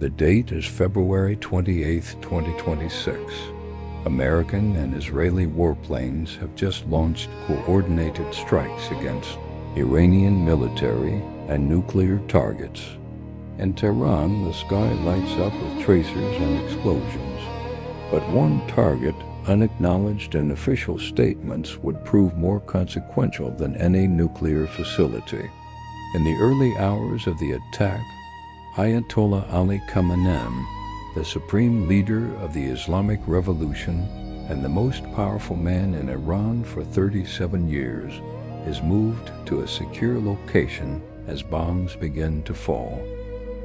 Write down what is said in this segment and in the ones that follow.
The date is February 28, 2026. American and Israeli warplanes have just launched coordinated strikes against Iranian military and nuclear targets. In Tehran, the sky lights up with tracers and explosions. But one target, unacknowledged in official statements, would prove more consequential than any nuclear facility. In the early hours of the attack, Ayatollah Ali Khamenei, the supreme leader of the Islamic Revolution and the most powerful man in Iran for 37 years, is moved to a secure location as bombs begin to fall.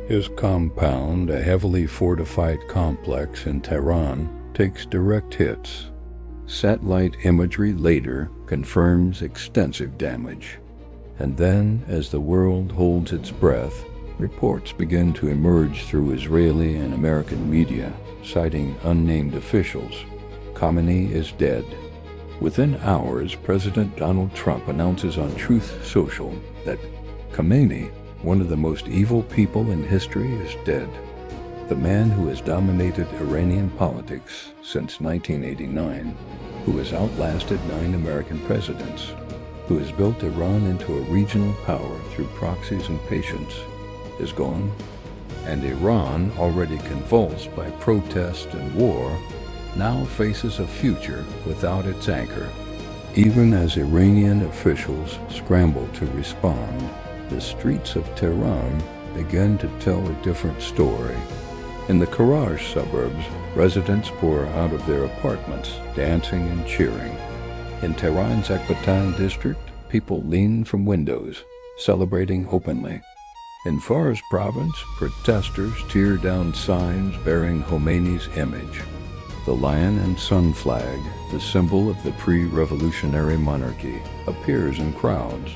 His compound, a heavily fortified complex in Tehran, takes direct hits. Satellite imagery later confirms extensive damage. And then, as the world holds its breath, reports begin to emerge through Israeli and American media, citing unnamed officials. Khamenei is dead. Within hours, President Donald Trump announces on Truth Social that Khamenei, one of the most evil people in history, is dead. The man who has dominated Iranian politics since 1989, who has outlasted 9 American presidents, who has built Iran into a regional power through proxies and patience, is gone, and Iran, already convulsed by protest and war, now faces a future without its anchor. Even as Iranian officials scramble to respond, the streets of Tehran begin to tell a different story. In the Karaj suburbs, residents pour out of their apartments, dancing and cheering. In Tehran's Ekbatan district, people lean from windows, celebrating openly. In Fars province, protesters tear down signs bearing Khomeini's image. The lion and sun flag, the symbol of the pre-revolutionary monarchy, appears in crowds.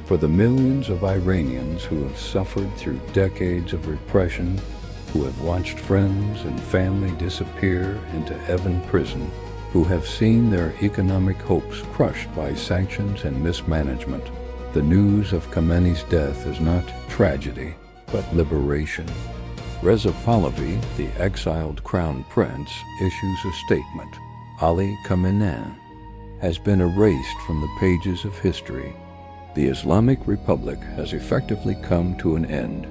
For the millions of Iranians who have suffered through decades of repression, who have watched friends and family disappear into Evin prison, who have seen their economic hopes crushed by sanctions and mismanagement, the news of Khamenei's death is not tragedy, but liberation. Reza Pahlavi, the exiled crown prince, issues a statement. Ali Khamenei has been erased from the pages of history. The Islamic Republic has effectively come to an end.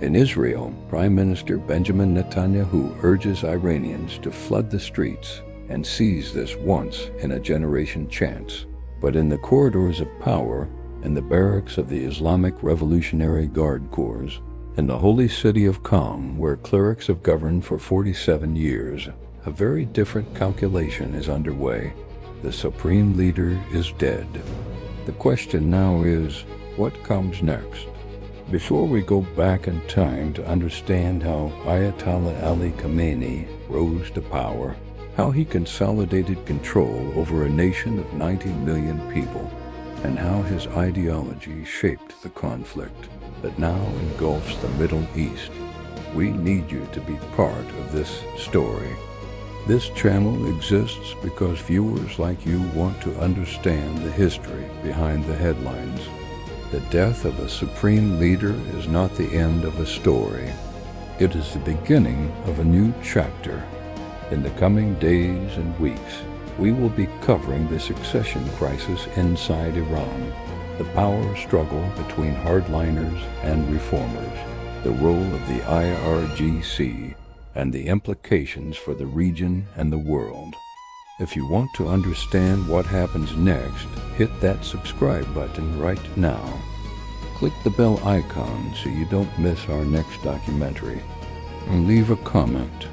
In Israel, Prime Minister Benjamin Netanyahu urges Iranians to flood the streets and seize this once-in-a-generation chance. But in the corridors of power, in the barracks of the Islamic Revolutionary Guard Corps, in the holy city of Qom, where clerics have governed for 47 years, a very different calculation is underway. The supreme leader is dead. The question now is, what comes next? Before we go back in time to understand how Ayatollah Ali Khamenei rose to power, how he consolidated control over a nation of 90 million people, and how his ideology shaped the conflict that now engulfs the Middle East, we need you to be part of this story. This channel exists because viewers like you want to understand the history behind the headlines. The death of a supreme leader is not the end of a story. It is the beginning of a new chapter. In the coming days and weeks, we will be covering the succession crisis inside Iran, the power struggle between hardliners and reformers, the role of the IRGC, and the implications for the region and the world. If you want to understand what happens next, hit that subscribe button right now. Click the bell icon so you don't miss our next documentary, and leave a comment.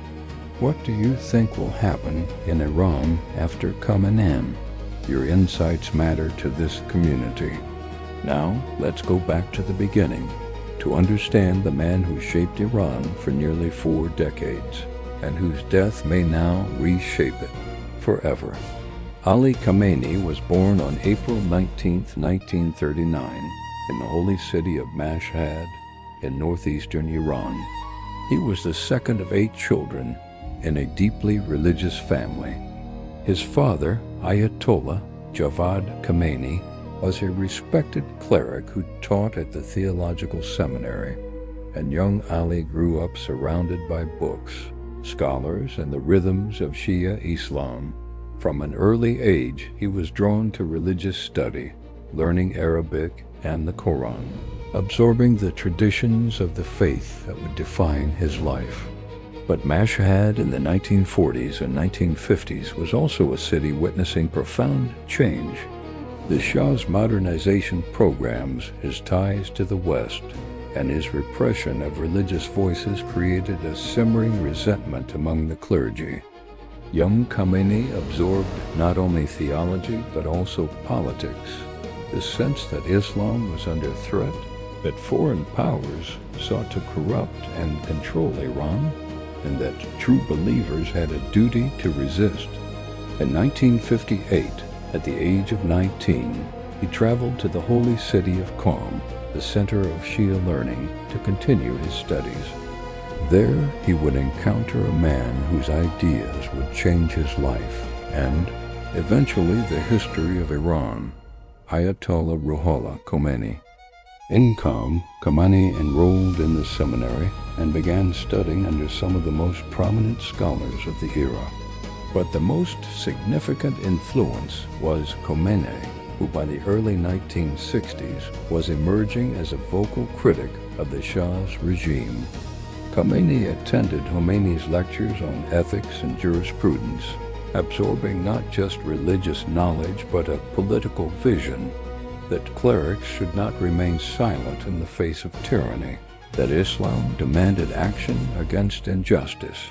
What do you think will happen in Iran after Khamenei? Your insights matter to this community. Now, let's go back to the beginning to understand the man who shaped Iran for nearly 4 decades and whose death may now reshape it forever. Ali Khamenei was born on April 19, 1939, in the holy city of Mashhad in northeastern Iran. He was the second of 8 children in a deeply religious family. His father, Ayatollah Javad Khamenei, was a respected cleric who taught at the theological seminary. and young Ali grew up surrounded by books, scholars, and the rhythms of Shia Islam. From an early age, he was drawn to religious study, learning Arabic and the Quran, absorbing the traditions of the faith that would define his life. But Mashhad in the 1940s and 1950s was also a city witnessing profound change. The Shah's modernization programs, his ties to the West, and his repression of religious voices created a simmering resentment among the clergy. Young Khamenei absorbed not only theology but also politics. The sense that Islam was under threat, that foreign powers sought to corrupt and control Iran, and that true believers had a duty to resist. In 1958, at the age of 19, he traveled to the holy city of Qom, the center of Shia learning, to continue his studies. There, he would encounter a man whose ideas would change his life and, eventually, the history of Iran, Ayatollah Ali Khamenei. In Qom, Khamenei enrolled in the seminary and began studying under some of the most prominent scholars of the era. But the most significant influence was Khamenei, who by the early 1960s was emerging as a vocal critic of the Shah's regime. Khamenei attended Khomeini's lectures on ethics and jurisprudence, absorbing not just religious knowledge but a political vision that clerics should not remain silent in the face of tyranny, that Islam demanded action against injustice.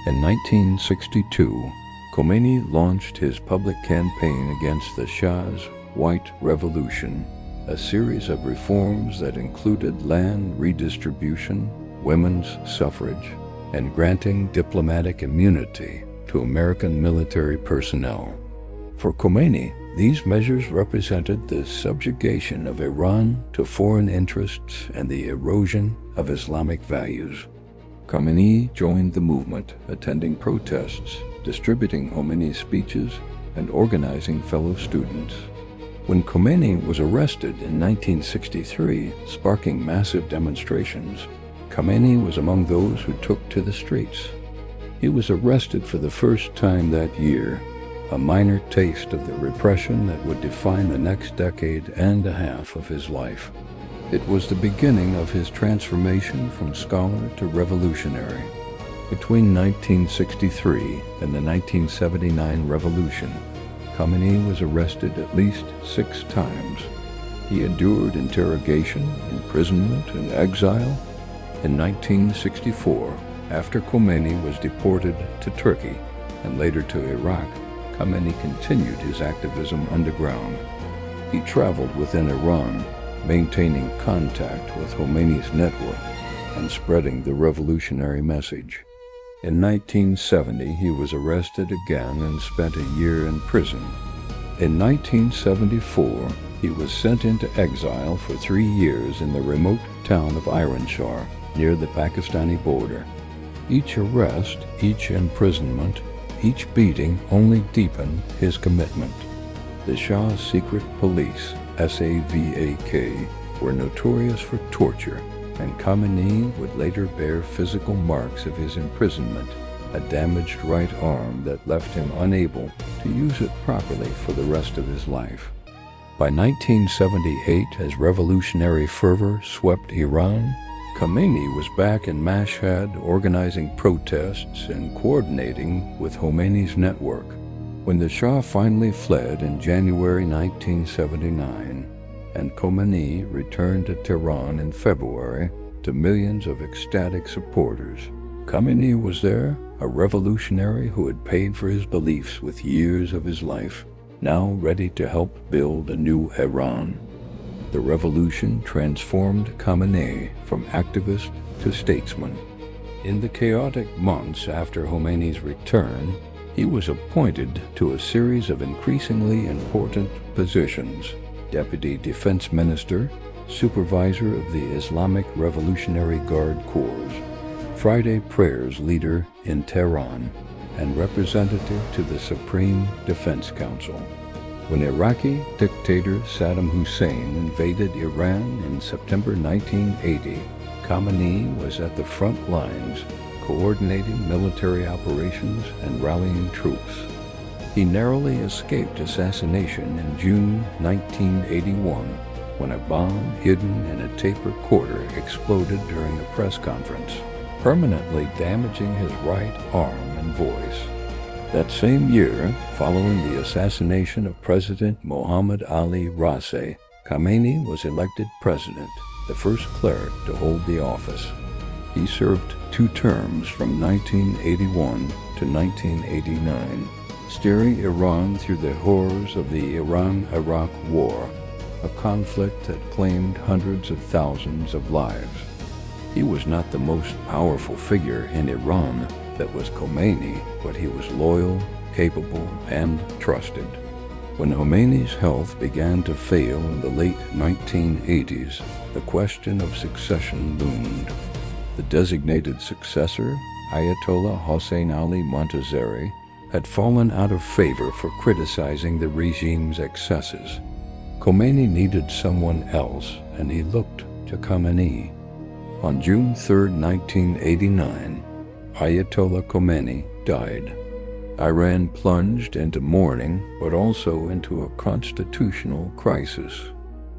In 1962, Khomeini launched his public campaign against the Shah's White Revolution, a series of reforms that included land redistribution, women's suffrage, and granting diplomatic immunity to American military personnel. For Khomeini, these measures represented the subjugation of Iran to foreign interests and the erosion of Islamic values. Khamenei joined the movement, attending protests, distributing Khomeini's speeches, and organizing fellow students. When Khomeini was arrested in 1963, sparking massive demonstrations, Khamenei was among those who took to the streets. He was arrested for the first time that year, a minor taste of the repression that would define the next decade and a half of his life. It was the beginning of his transformation from scholar to revolutionary. Between 1963 and the 1979 revolution, Khamenei was arrested at least 6 times. He endured interrogation, imprisonment, and exile. In 1964, after Khomeini was deported to Turkey and later to Iraq, Khamenei continued his activism underground. He traveled within Iran, maintaining contact with Khomeini's network and spreading the revolutionary message. In 1970, he was arrested again and spent a year in prison. In 1974, he was sent into exile for 3 years in the remote town of Iranshar, near the Pakistani border. Each arrest, each imprisonment, each beating only deepened his commitment. The Shah's secret police, SAVAK, were notorious for torture, and Khamenei would later bear physical marks of his imprisonment, a damaged right arm that left him unable to use it properly for the rest of his life. By 1978, as revolutionary fervor swept Iran, Khamenei was back in Mashhad organizing protests and coordinating with Khomeini's network. When the Shah finally fled in January 1979, and Khamenei returned to Tehran in February to millions of ecstatic supporters, Khamenei was there, a revolutionary who had paid for his beliefs with years of his life, now ready to help build a new Iran. The revolution transformed Khamenei from activist to statesman. In the chaotic months after Khomeini's return, he was appointed to a series of increasingly important positions: Deputy Defense Minister, Supervisor of the Islamic Revolutionary Guard Corps, Friday Prayers leader in Tehran, and representative to the Supreme Defense Council. When Iraqi dictator Saddam Hussein invaded Iran in September 1980, Khamenei was at the front lines, coordinating military operations and rallying troops. He narrowly escaped assassination in June 1981 when a bomb hidden in a tape recorder exploded during a press conference, permanently damaging his right arm and voice. That same year, following the assassination of President Mohammad Ali Khamenei, Khamenei was elected president, the first cleric to hold the office. He served 2 terms from 1981 to 1989, steering Iran through the horrors of the Iran-Iraq War, a conflict that claimed hundreds of thousands of lives. He was not the most powerful figure in Iran that was Khomeini, but he was loyal, capable, and trusted. When Khomeini's health began to fail in the late 1980s, the question of succession loomed. The designated successor, Ayatollah Ali Khamenei, had fallen out of favor for criticizing the regime's excesses. Khomeini needed someone else, and he looked to Khamenei. On June 3, 1989, Ayatollah Khamenei died. Iran plunged into mourning, but also into a constitutional crisis.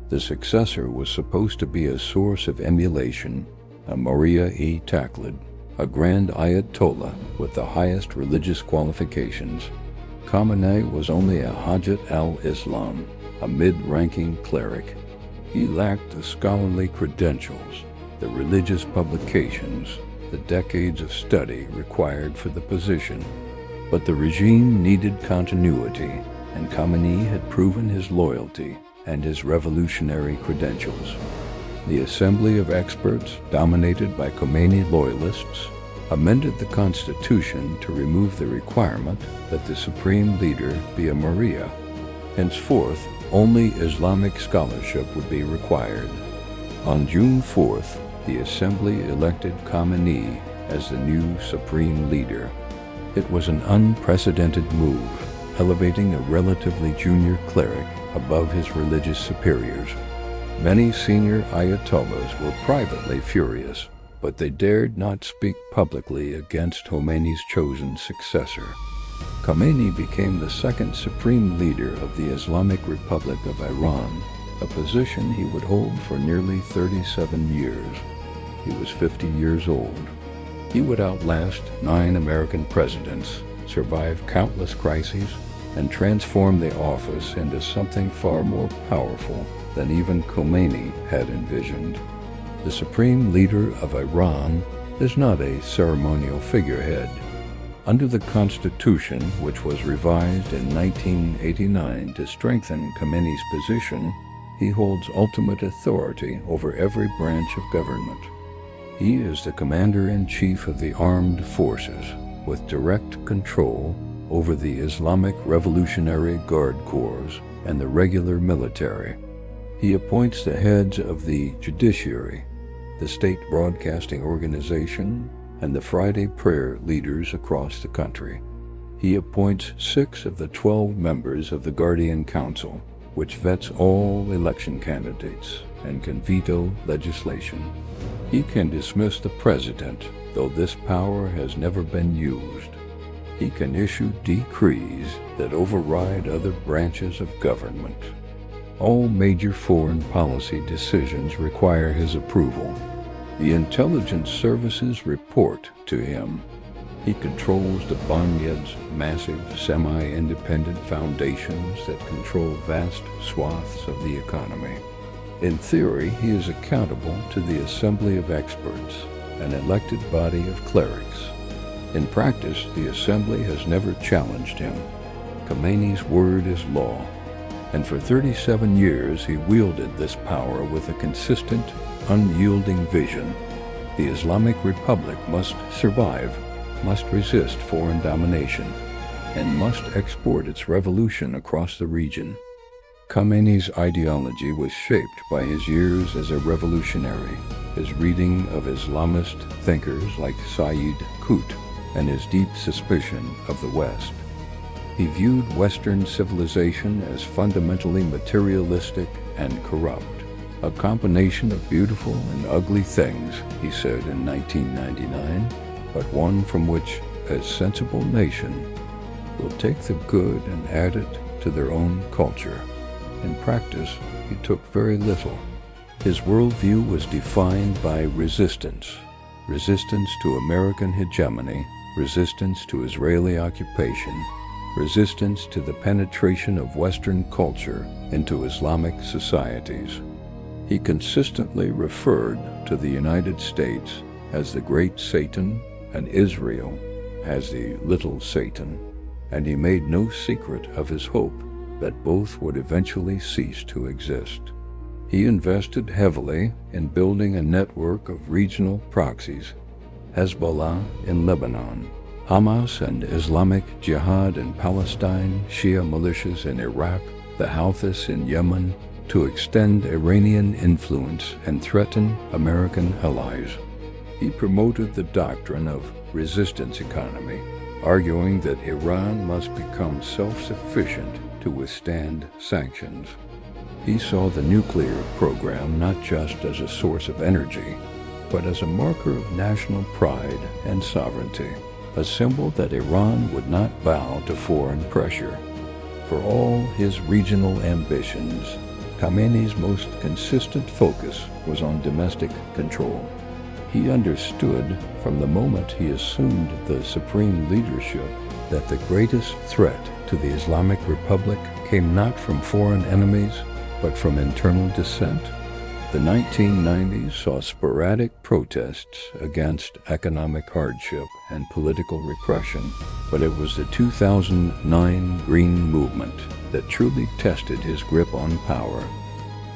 The successor was supposed to be a source of emulation, a Maria-e-Taqlid, a grand Ayatollah with the highest religious qualifications. Khamenei was only a Hajjat al-Islam, a mid-ranking cleric. He lacked the scholarly credentials, the religious publications, the decades of study required for the position. But the regime needed continuity, and Khamenei had proven his loyalty and his revolutionary credentials. The Assembly of Experts, dominated by Khomeini loyalists, amended the constitution to remove the requirement that the supreme leader be a Maria. Henceforth, only Islamic scholarship would be required. On June 4th, the Assembly elected Khamenei as the new supreme leader. It was an unprecedented move, elevating a relatively junior cleric above his religious superiors. Many senior Ayatollahs were privately furious, but they dared not speak publicly against Khomeini's chosen successor. Khamenei became the second supreme leader of the Islamic Republic of Iran, a position he would hold for nearly 37 years. He was 50 years old. He would outlast 9 American presidents, survive countless crises, and transform the office into something far more powerful than even Khomeini had envisioned. The supreme leader of Iran is not a ceremonial figurehead. Under the Constitution, which was revised in 1989 to strengthen Khomeini's position, he holds ultimate authority over every branch of government. He is the commander-in-chief of the armed forces, with direct control over the Islamic Revolutionary Guard Corps and the regular military. He appoints the heads of the judiciary, the state broadcasting organization, and the Friday prayer leaders across the country. He appoints 6 of the 12 members of the Guardian Council, which vets all election candidates and can veto legislation. He can dismiss the president, though this power has never been used. He can issue decrees that override other branches of government. All major foreign policy decisions require his approval. The intelligence services report to him. He controls the Banyad's massive semi-independent foundations that control vast swaths of the economy. In theory, he is accountable to the Assembly of Experts, an elected body of clerics. In practice, the Assembly has never challenged him. Khomeini's word is law, and for 37 years he wielded this power with a consistent, unyielding vision. The Islamic Republic must survive, must resist foreign domination, and must export its revolution across the region. Khamenei's ideology was shaped by his years as a revolutionary, his reading of Islamist thinkers like Sayyid Qutb, and his deep suspicion of the West. He viewed Western civilization as fundamentally materialistic and corrupt. "A combination of beautiful and ugly things," he said in 1999, "but one from which a sensible nation will take the good and add it to their own culture." In practice, he took very little. His worldview was defined by resistance. Resistance to American hegemony, resistance to Israeli occupation, resistance to the penetration of Western culture into Islamic societies. He consistently referred to the United States as the Great Satan and Israel as the Little Satan, and he made no secret of his hope that both would eventually cease to exist. He invested heavily in building a network of regional proxies: Hezbollah in Lebanon, Hamas and Islamic Jihad in Palestine, Shia militias in Iraq, the Houthis in Yemen, to extend Iranian influence and threaten American allies. He promoted the doctrine of resistance economy, arguing that Iran must become self-sufficient to withstand sanctions. He saw the nuclear program not just as a source of energy, but as a marker of national pride and sovereignty, a symbol that Iran would not bow to foreign pressure. For all his regional ambitions, Khamenei's most consistent focus was on domestic control. He understood from the moment he assumed the supreme leadership that the greatest threat to the Islamic Republic came not from foreign enemies, but from internal dissent. The 1990s saw sporadic protests against economic hardship and political repression, but it was the 2009 Green Movement that truly tested his grip on power.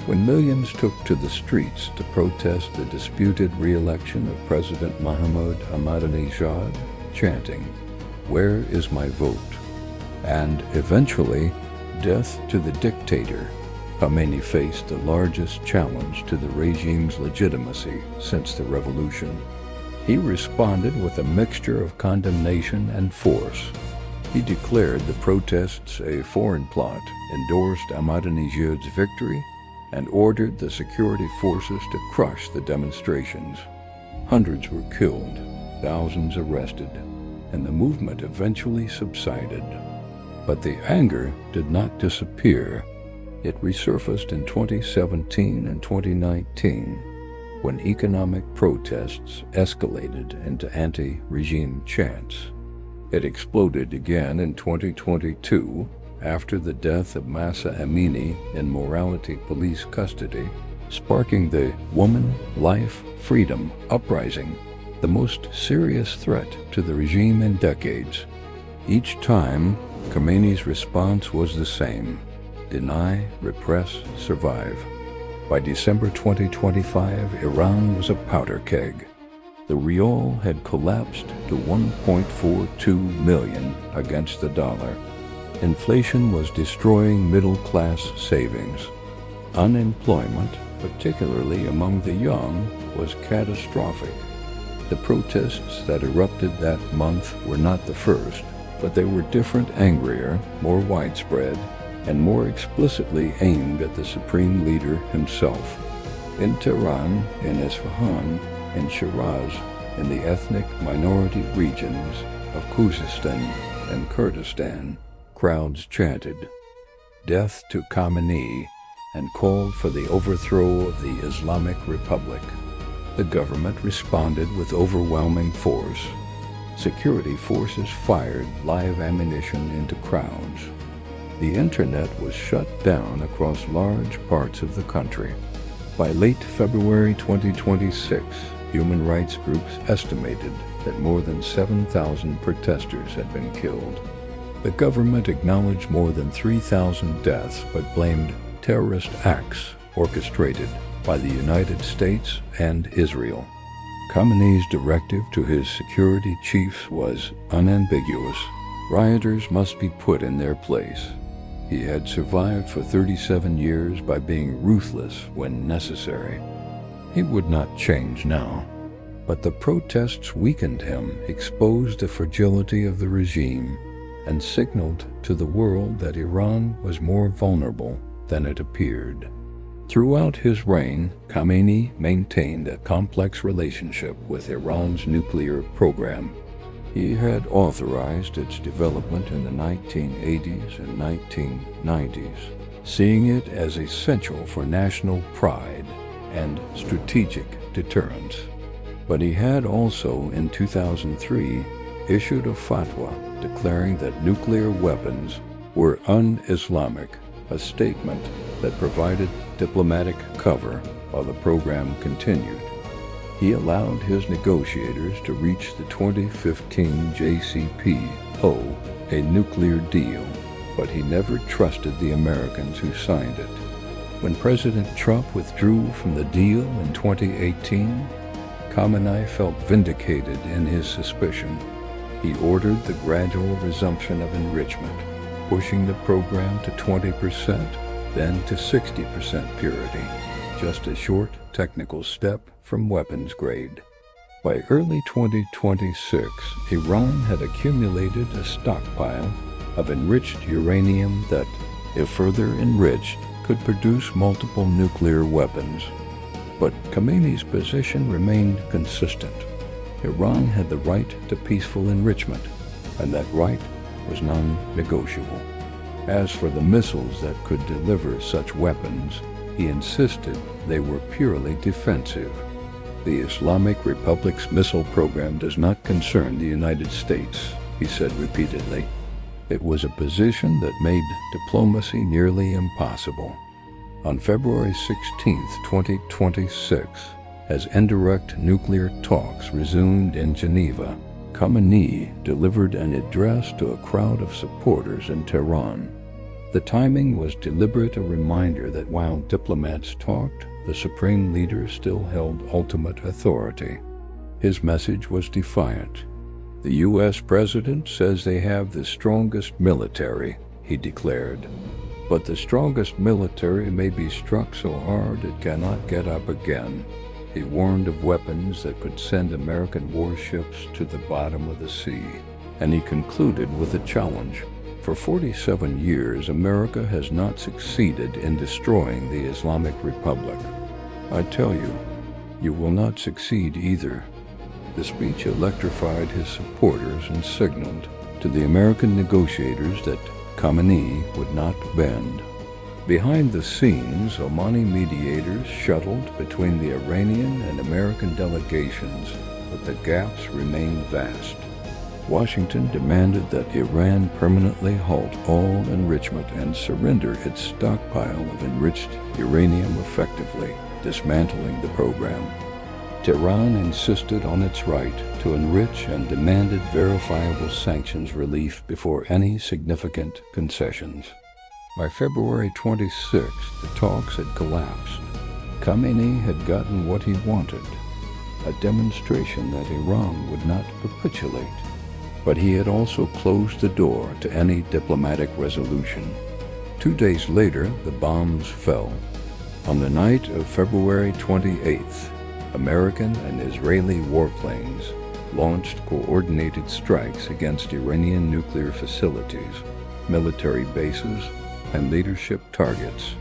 When millions took to the streets to protest the disputed re-election of President Mashhad Ahmadinejad, chanting, "Where is my vote?" and eventually, "Death to the dictator," Khamenei faced the largest challenge to the regime's legitimacy since the revolution. He responded with a mixture of condemnation and force. He declared the protests a foreign plot, endorsed Ahmadinejad's victory, and ordered the security forces to crush the demonstrations. Hundreds were killed, thousands arrested, and the movement eventually subsided. But the anger did not disappear. It resurfaced in 2017 and 2019, when economic protests escalated into anti-regime chants. It exploded again in 2022 after the death of Mahsa Amini in morality police custody, sparking the Woman, Life, Freedom uprising, the most serious threat to the regime in decades. Each time, Khamenei's response was the same: deny, repress, survive. By December 2025, Iran was a powder keg. The rial had collapsed to 1.42 million against the dollar. Inflation was destroying middle-class savings. Unemployment, particularly among the young, was catastrophic. The protests that erupted that month were not the first, but they were different, angrier, more widespread, and more explicitly aimed at the supreme leader himself. In Tehran, in Isfahan, in Shiraz, in the ethnic minority regions of Khuzestan and Kurdistan, crowds chanted, "Death to Khamenei," and called for the overthrow of the Islamic Republic. The government responded with overwhelming force. Security forces fired live ammunition into crowds. The internet was shut down across large parts of the country. By late February 2026, human rights groups estimated that more than 7,000 protesters had been killed. The government acknowledged more than 3,000 deaths, but blamed terrorist acts orchestrated by the United States and Israel. Khamenei's directive to his security chiefs was unambiguous: rioters must be put in their place. He had survived for 37 years by being ruthless when necessary. He would not change now. But the protests weakened him, exposed the fragility of the regime, and signaled to the world that Iran was more vulnerable than it appeared. Throughout his reign, Khamenei maintained a complex relationship with Iran's nuclear program. He had authorized its development in the 1980s and 1990s, seeing it as essential for national pride and strategic deterrence. But he had also, in 2003, issued a fatwa declaring that nuclear weapons were un-Islamic, a statement that provided diplomatic cover while the program continued. He allowed his negotiators to reach the 2015 JCPO, a nuclear deal, but he never trusted the Americans who signed it. When President Trump withdrew from the deal in 2018, Khamenei felt vindicated in his suspicion. He ordered the gradual resumption of enrichment, pushing the program to 20%, then to 60% purity, just a short technical step from weapons grade. By early 2026, Iran had accumulated a stockpile of enriched uranium that, if further enriched, could produce multiple nuclear weapons. But Khamenei's position remained consistent. Iran had the right to peaceful enrichment, and that right was non-negotiable. As for the missiles that could deliver such weapons, he insisted they were purely defensive. The Islamic Republic's missile program does not concern the United States, he said repeatedly. It was a position that made diplomacy nearly impossible. On February 16, 2026, as indirect nuclear talks resumed in Geneva, Khamenei delivered an address to a crowd of supporters in Tehran. The timing was deliberate, a reminder that while diplomats talked, the supreme leader still held ultimate authority. His message was defiant. The U.S. president says they have the strongest military, he declared. But the strongest military may be struck so hard it cannot get up again. He warned of weapons that could send American warships to the bottom of the sea. And he concluded with a challenge. For 47 years, America has not succeeded in destroying the Islamic Republic. I tell you, you will not succeed either. The speech electrified his supporters and signaled to the American negotiators that Khamenei would not bend. Behind the scenes, Omani mediators shuttled between the Iranian and American delegations, but the gaps remained vast. Washington demanded that Iran permanently halt all enrichment and surrender its stockpile of enriched uranium, effectively dismantling the program. Tehran insisted on its right to enrich and demanded verifiable sanctions relief before any significant concessions. By February 26th, the talks had collapsed. Khamenei had gotten what he wanted, a demonstration that Iran would not capitulate. But he had also closed the door to any diplomatic resolution. 2 days later, the bombs fell. On the night of February 28th, American and Israeli warplanes launched coordinated strikes against Iranian nuclear facilities, military bases, and leadership targets.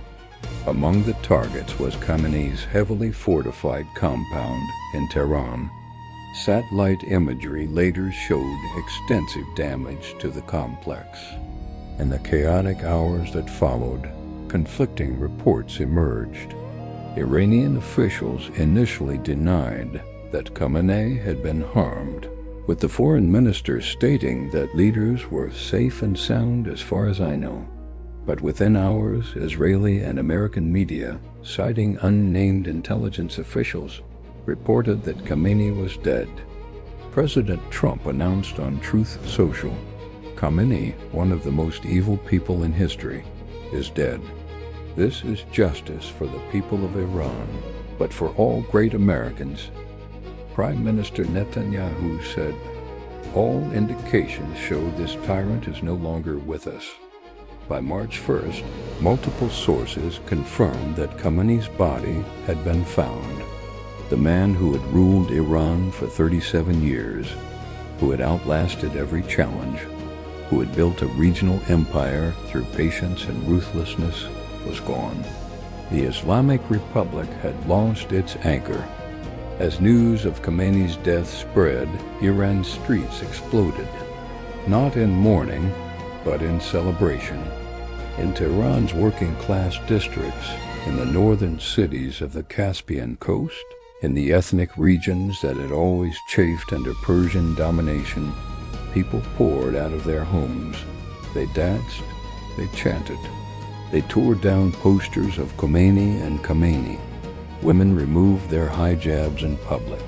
Among the targets was Khamenei's heavily fortified compound in Tehran. Satellite imagery later showed extensive damage to the complex. In the chaotic hours that followed, conflicting reports emerged. Iranian officials initially denied that Khamenei had been harmed, with the foreign minister stating that leaders were safe and sound as far as I know. But within hours, Israeli and American media, citing unnamed intelligence officials, reported that Khamenei was dead. President Trump announced on Truth Social, Khamenei, one of the most evil people in history, is dead. This is justice for the people of Iran, but for all great Americans. Prime Minister Netanyahu said, all indications show this tyrant is no longer with us. By March 1st, multiple sources confirmed that Khamenei's body had been found. The man who had ruled Iran for 37 years, who had outlasted every challenge, who had built a regional empire through patience and ruthlessness, was gone. The Islamic Republic had lost its anchor. As news of Khamenei's death spread, Iran's streets exploded, not in mourning, but in celebration. In Tehran's working-class districts, in the northern cities of the Caspian coast, in the ethnic regions that had always chafed under Persian domination, people poured out of their homes. They danced, they chanted. They tore down posters of Khomeini and Khamenei. Women removed their hijabs in public,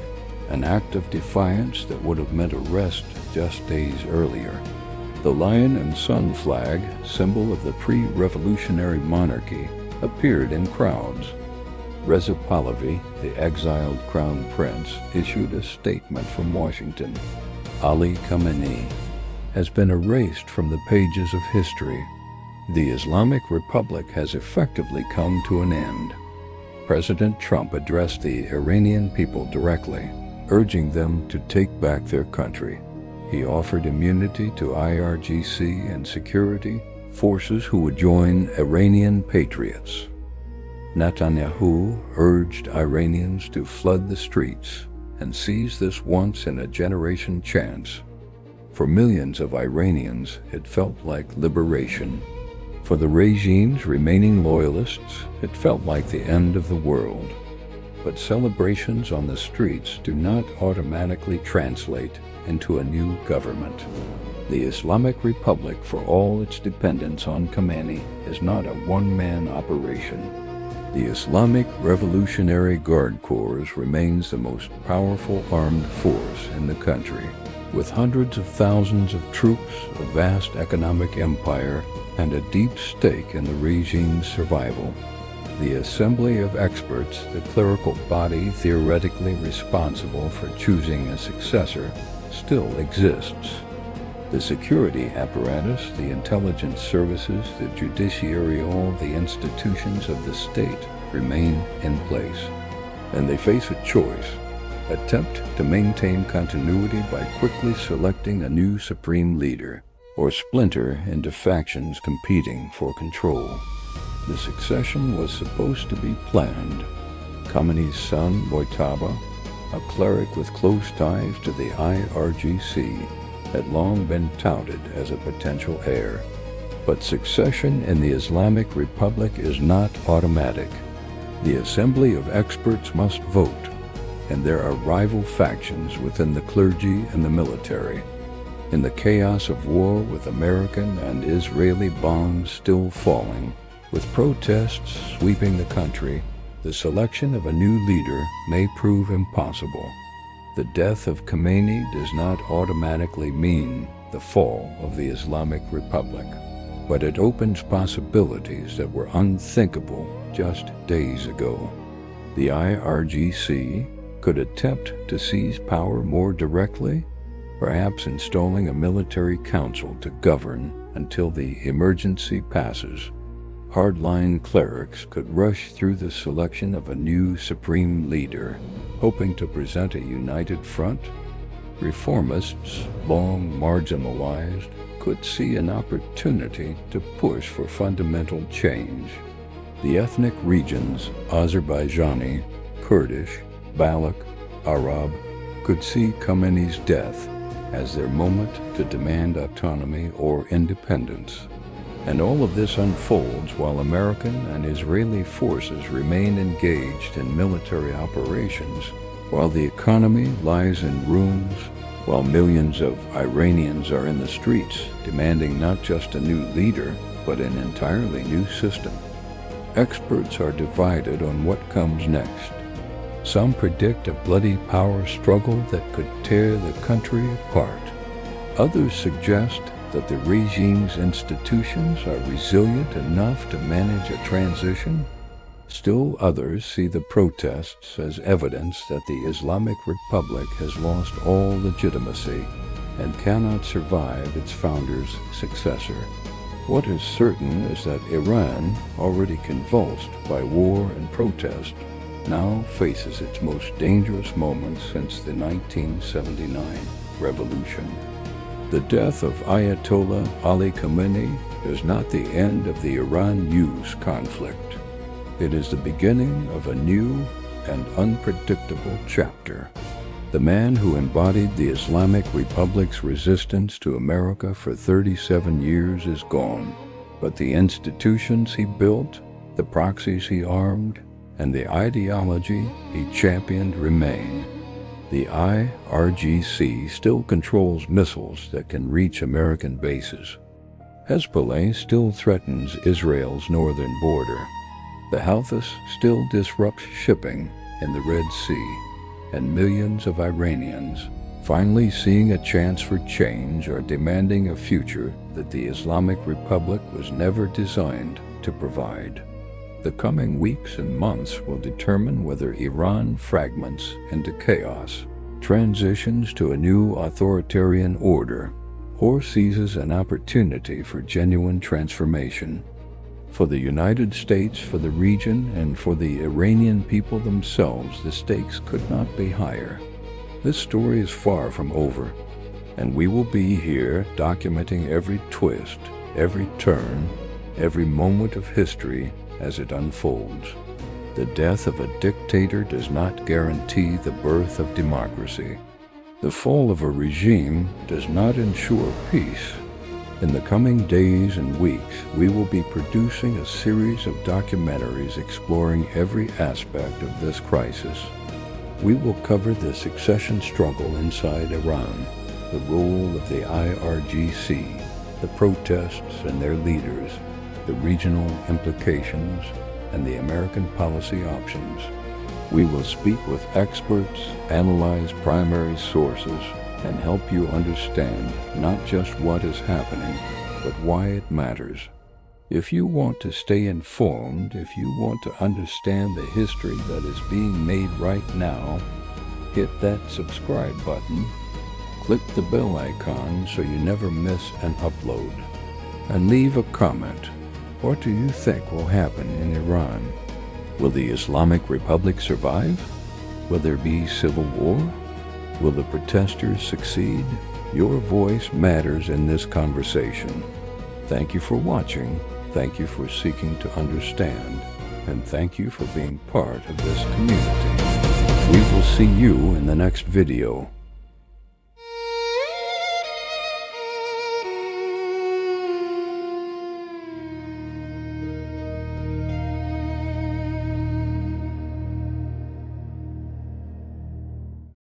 an act of defiance that would have meant arrest just days earlier. The lion and sun flag, symbol of the pre-revolutionary monarchy, appeared in crowds. Reza Pahlavi, the exiled crown prince, issued a statement from Washington. Ali Khamenei has been erased from the pages of history. The Islamic Republic has effectively come to an end. President Trump addressed the Iranian people directly, urging them to take back their country. He offered immunity to IRGC and security forces who would join Iranian patriots. Netanyahu urged Iranians to flood the streets and seize this once-in-a-generation chance. For millions of Iranians, it felt like liberation. For the regime's remaining loyalists, it felt like the end of the world. But celebrations on the streets do not automatically translate into a new government. The Islamic Republic, for all its dependence on Khamenei, is not a one-man operation. The Islamic Revolutionary Guard Corps remains the most powerful armed force in the country, with hundreds of thousands of troops, a vast economic empire, and a deep stake in the regime's survival. The Assembly of Experts, the clerical body theoretically responsible for choosing a successor, still exists. The security apparatus, the intelligence services, the judiciary, all the institutions of the state remain in place. And they face a choice: attempt to maintain continuity by quickly selecting a new supreme leader, or splinter into factions competing for control. The succession was supposed to be planned. Khamenei's son, Mojtaba, a cleric with close ties to the IRGC, had long been touted as a potential heir. But succession in the Islamic Republic is not automatic. The Assembly of Experts must vote, and there are rival factions within the clergy and the military. In the chaos of war, with American and Israeli bombs still falling, with protests sweeping the country, the selection of a new leader may prove impossible. The death of Khamenei does not automatically mean the fall of the Islamic Republic, but it opens possibilities that were unthinkable just days ago. The IRGC could attempt to seize power more directly, perhaps installing a military council to govern until the emergency passes. Hardline clerics could rush through the selection of a new supreme leader, hoping to present a united front. Reformists, long marginalized, could see an opportunity to push for fundamental change. The ethnic regions, Azerbaijani, Kurdish, Baloch, Arab, could see Khamenei's death as their moment to demand autonomy or independence. And all of this unfolds while American and Israeli forces remain engaged in military operations, while the economy lies in ruins, while millions of Iranians are in the streets demanding not just a new leader, but an entirely new system. Experts are divided on what comes next. Some predict a bloody power struggle that could tear the country apart. Others suggest that the regime's institutions are resilient enough to manage a transition. Still others see the protests as evidence that the Islamic Republic has lost all legitimacy and cannot survive its founder's successor. What is certain is that Iran, already convulsed by war and protest, now faces its most dangerous moments since the 1979 revolution. The death of Ayatollah Ali Khamenei is not the end of the Iran-US conflict. It is the beginning of a new and unpredictable chapter. The man who embodied the Islamic Republic's resistance to America for 37 years is gone, but the institutions he built, the proxies he armed, and the ideology he championed remain. The IRGC still controls missiles that can reach American bases. Hezbollah still threatens Israel's northern border. The Houthis still disrupts shipping in the Red Sea, and millions of Iranians, finally seeing a chance for change, are demanding a future that the Islamic Republic was never designed to provide. The coming weeks and months will determine whether Iran fragments into chaos, transitions to a new authoritarian order, or seizes an opportunity for genuine transformation. For the United States, for the region, and for the Iranian people themselves, the stakes could not be higher. This story is far from over, and we will be here documenting every twist, every turn, every moment of history as it unfolds. The death of a dictator does not guarantee the birth of democracy. The fall of a regime does not ensure peace. In the coming days and weeks, we will be producing a series of documentaries exploring every aspect of this crisis. We will cover the succession struggle inside Iran, the role of the IRGC, the protests and their leaders, the regional implications, and the American policy options. We will speak with experts, analyze primary sources, and help you understand not just what is happening, but why it matters. If you want to stay informed, if you want to understand the history that is being made right now, hit that subscribe button, click the bell icon so you never miss an upload, and leave a comment. What do you think will happen in Iran? Will the Islamic Republic survive? Will there be civil war? Will the protesters succeed? Your voice matters in this conversation. Thank you for watching, thank you for seeking to understand, and thank you for being part of this community. We will see you in the next video.